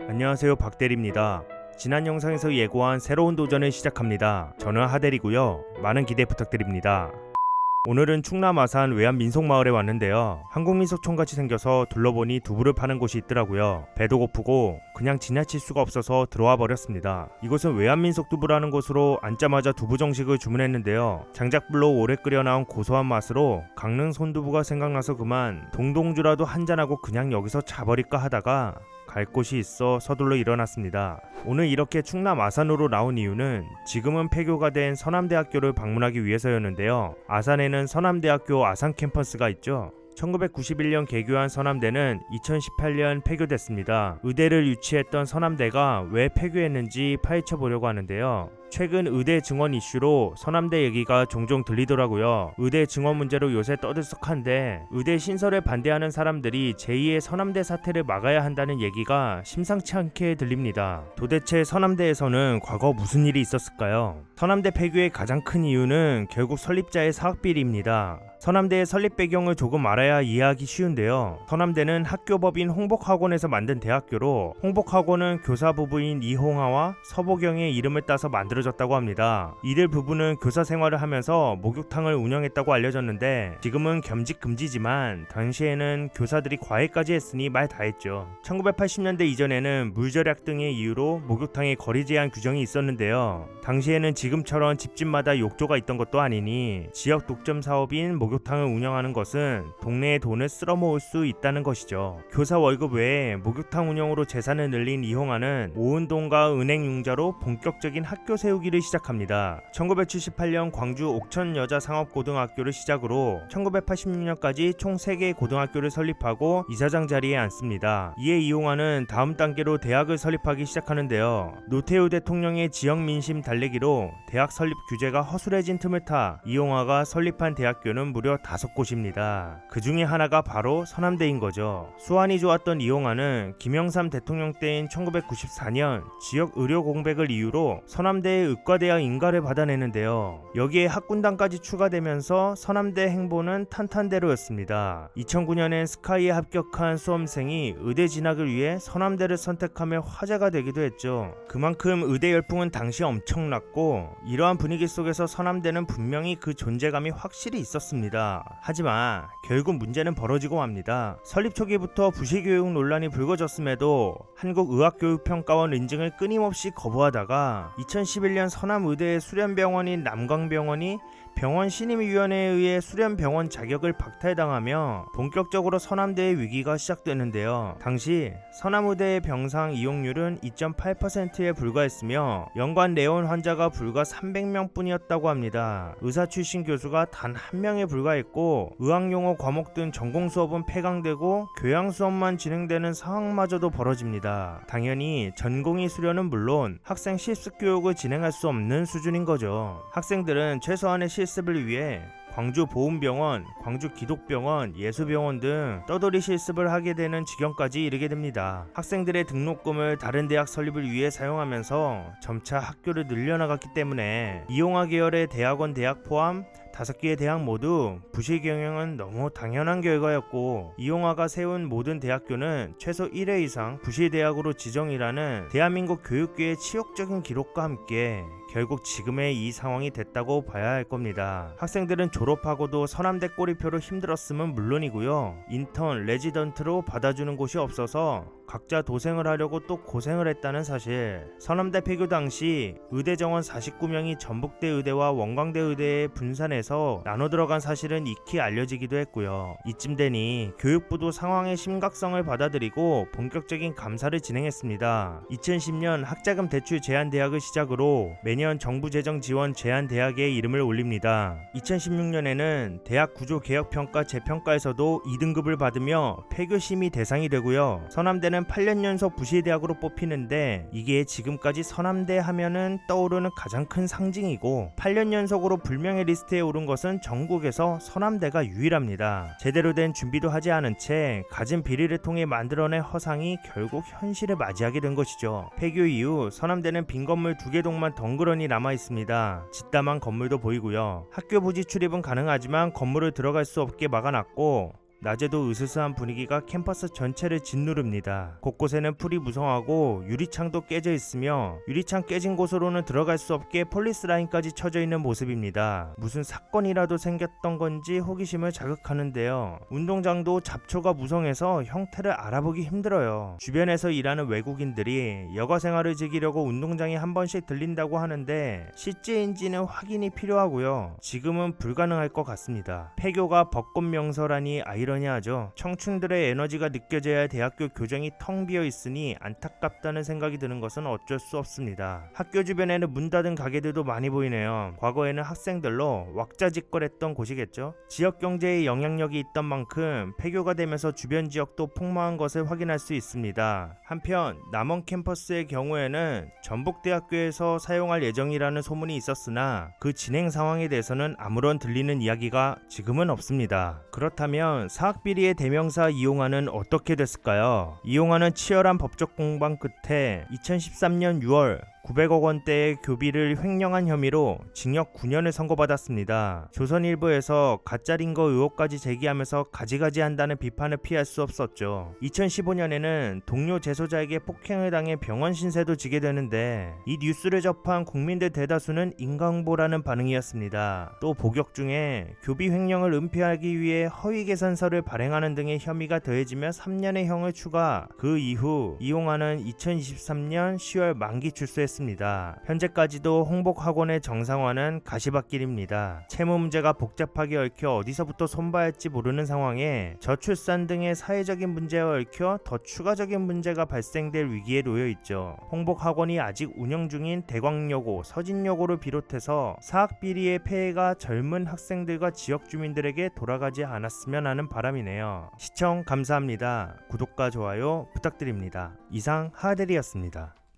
안녕하세요, 박대리입니다. 지난 영상에서 예고한 새로운 도전을 시작합니다. 저는 하대리고요. 많은 기대 부탁드립니다. 오늘은 충남 아산 외암 민속마을에 왔는데요. 한국민속촌같이 생겨서 둘러보니 두부를 파는 곳이 있더라고요. 배도 고프고 그냥 지나칠 수가 없어서 들어와 버렸습니다. 이곳은 외암민속두부라는 곳으로 앉자마자 두부 정식을 주문했는데요. 장작불로 오래 끓여 나온 고소한 맛으로 강릉 손두부가 생각나서 그만 동동주라도 한잔하고 그냥 여기서 자버릴까 하다가 갈 곳이 있어 서둘러 일어났습니다. 오늘 이렇게 충남 아산으로 나온 이유는 지금은 폐교가 된 서남대학교를 방문하기 위해서였는데요. 아산에는 서남대학교 아산 캠퍼스가 있죠. 1991년 개교한 서남대는 2018년 폐교됐습니다. 의대를 유치했던 서남대가 왜 폐교했는지 파헤쳐 보려고 하는데요. 최근 의대 증원 이슈로 서남대 얘기가 종종 들리더라고요. 의대 증원 문제로 요새 떠들썩한데 의대 신설에 반대하는 사람들이 제2의 서남대 사태를 막아야 한다는 얘기가 심상치 않게 들립니다. 도대체 서남대에서는 과거 무슨 일이 있었을까요? 서남대 폐교의 가장 큰 이유는 결국 설립자의 사학비리입니다. 서남대의 설립 배경을 조금 알아야 이해하기 쉬운데요. 서남대는 학교법인 홍복학원에서 만든 대학교로 홍복학원은 교사 부부인 이홍하와 서보경의 이름을 따서 만들어졌다고 합니다. 이들 부부는 교사 생활을 하면서 목욕탕을 운영했다고 알려졌는데 지금은 겸직 금지지만 당시에는 교사들이 과외까지 했으니 말 다했죠. 1980년대 이전에는 물절약 등의 이유로 목욕탕에 거리 제한 규정이 있었는데요. 당시에는 지금처럼 집집마다 욕조가 있던 것도 아니니 지역 독점 사업인 목욕탕을 운영하는 것은 동네의 돈을 쓸어모을 수 있다는 것이죠. 교사 월급 외에 목욕탕 운영으로 재산을 늘린 이홍아는 모은 돈과 은행 융자로 본격적인 학교 세우기를 시작합니다. 1978년 광주 옥천 여자상업고등학교를 시작으로 1986년까지 총 3개의 고등학교를 설립하고 이사장 자리에 앉습니다. 이에 이홍아는 다음 단계로 대학을 설립하기 시작하는데요. 노태우 대통령의 지역 민심 달래기로 대학 설립 규제가 허술해진 틈을 타 이홍아가 설립한 대학교는 무려 5곳입니다. 그 중에 하나가 바로 서남대인 거죠. 수완이 좋았던 이홍아는 김영삼 대통령 때인 1994년 지역 의료 공백을 이유로 서남대의 의과대학 인가를 받아내는데요. 여기에 학군단까지 추가되면서 서남대 행보는 탄탄대로였습니다. 2009년엔 스카이에 합격한 수험생이 의대 진학을 위해 서남대를 선택하며 화제가 되기도 했죠. 그만큼 의대 열풍은 당시 엄청났고 이러한 분위기 속에서 서남대는 분명히 그 존재감이 확실히 있었습니다. 하지만 결국 문제는 벌어지고 맙니다. 설립 초기부터 부실교육 논란이 불거졌음에도 한국의학교육평가원 인증을 끊임없이 거부하다가 2011년 서남의대의 수련병원인 남광병원이 병원 신임위원회에 의해 수련병원 자격을 박탈당하며 본격적으로 서남대의 위기가 시작되는데요. 당시 서남의대의 병상 이용률은 2.8%에 불과했으며 연관 내원 환자가 불과 300명 뿐이었다고 합니다. 의사 출신 교수가 단 한 명에 불과했고 의학용어 과목 등 전공 수업은 폐강되고 교양 수업만 진행되는 상황마저도 벌어집니다. 당연히 전공의 수련은 물론 학생 실습 교육을 진행할 수 없는 수준인 거죠. 학생들은 최소한의 실습을 위해 광주 보훈병원, 광주 기독병원, 예수병원 등 떠돌이 실습을 하게 되는 지경까지 이르게 됩니다. 학생들의 등록금을 다른 대학 설립을 위해 사용하면서 점차 학교를 늘려나갔기 때문에 이용화 계열의 대학원 대학 포함 5개의 대학 모두 부실 경영은 너무 당연한 결과였고 이용화가 세운 모든 대학교는 최소 1회 이상 부실 대학으로 지정이라는 대한민국 교육계의 치욕적인 기록과 함께 결국 지금의 이 상황이 됐다고 봐야 할 겁니다. 학생들은 졸업하고도 서남대 꼬리표로 힘들었음은 물론이고요. 인턴, 레지던트로 받아주는 곳이 없어서 각자 도생을 하려고 또 고생을 했다는 사실. 서남대 폐교 당시 의대 정원 49명이 전북대 의대와 원광대 의대에 분산해서 나눠 들어간 사실은 익히 알려지기도 했고요. 이쯤 되니 교육부도 상황의 심각성을 받아들이고 본격적인 감사를 진행했습니다. 2010년 학자금 대출 제한대학을 시작으로 매년 정부 재정 지원 제한대학에 이름을 올립니다. 2016년에는 대학 구조 개혁평가 재평가에서도 2등급을 받으며 폐교심의 대상이 되고요. 서남대는 8년 연속 부실대학으로 뽑히는데 이게 지금까지 서남대 하면은 떠오르는 가장 큰 상징이고 8년 연속으로 불명예 리스트에 오른 것은 전국에서 서남대가 유일합니다. 제대로 된 준비도 하지 않은 채 가진 비리를 통해 만들어낸 허상이 결국 현실을 맞이하게 된 것이죠. 폐교 이후 서남대는 빈 건물 2개 동만 덩그러니 남아있습니다. 짓담한 건물도 보이고요. 학교 부지 출입은 가능하지만 건물을 들어갈 수 없게 막아놨고 낮에도 으스스한 분위기가 캠퍼스 전체를 짓누릅니다. 곳곳에는 풀이 무성하고 유리창도 깨져 있으며 유리창 깨진 곳으로는 들어갈 수 없게 폴리스 라인까지 쳐져 있는 모습입니다. 무슨 사건이라도 생겼던 건지 호기심을 자극하는데요. 운동장도 잡초가 무성해서 형태를 알아보기 힘들어요. 주변에서 일하는 외국인들이 여가 생활을 즐기려고 운동장에 한 번씩 들린다고 하는데 실제인지는 확인이 필요하고요. 지금은 불가능할 것 같습니다. 폐교가 벚꽃 명소라니 아이러니하죠. 청춘들의 에너지가 느껴져야 할 대학교 교정이 텅 비어 있으니 안타깝다는 생각이 드는 것은 어쩔 수 없습니다. 학교 주변에는 문 닫은 가게들도 많이 보이네요. 과거에는 학생들로 왁자지껄했던 곳이겠죠. 지역 경제에 영향력이 있던 만큼 폐교가 되면서 주변 지역도 폭망한 것을 확인할 수 있습니다. 한편 남원 캠퍼스의 경우에는 전북대학교에서 사용할 예정이라는 소문이 있었으나 그 진행 상황에 대해서는 아무런 들리는 이야기가 지금은 없습니다. 그렇다면 사학비리의 대명사 이용화는 어떻게 됐을까요? 이용화는 치열한 법적 공방 끝에 2013년 6월 900억 원대의 교비를 횡령한 혐의로 징역 9년을 선고받았습니다. 조선일보에서 가짜링거 의혹까지 제기하면서 가지가지 한다는 비판을 피할 수 없었죠. 2015년에는 동료 재소자에게 폭행을 당해 병원 신세도 지게 되는데 이 뉴스를 접한 국민들 대다수는 인과응보라는 반응이었습니다. 또 복역 중에 교비 횡령을 은폐하기 위해 허위 계산서를 발행하는 등의 혐의가 더해지며 3년의 형을 추가. 그 이후 이용화는 2023년 10월 만기 출소했습니다. 현재까지도 홍복학원의 정상화는 가시밭길입니다. 채무 문제가 복잡하게 얽혀 어디서부터 손봐야 할지 모르는 상황에 저출산 등의 사회적인 문제와 얽혀 더 추가적인 문제가 발생될 위기에 놓여 있죠. 홍복학원이 아직 운영 중인 대광여고, 서진여고를 비롯해서 사학비리의 폐해가 젊은 학생들과 지역 주민들에게 돌아가지 않았으면 하는 바람이네요. 시청 감사합니다. 구독과 좋아요 부탁드립니다. 이상 하하델이었습니다.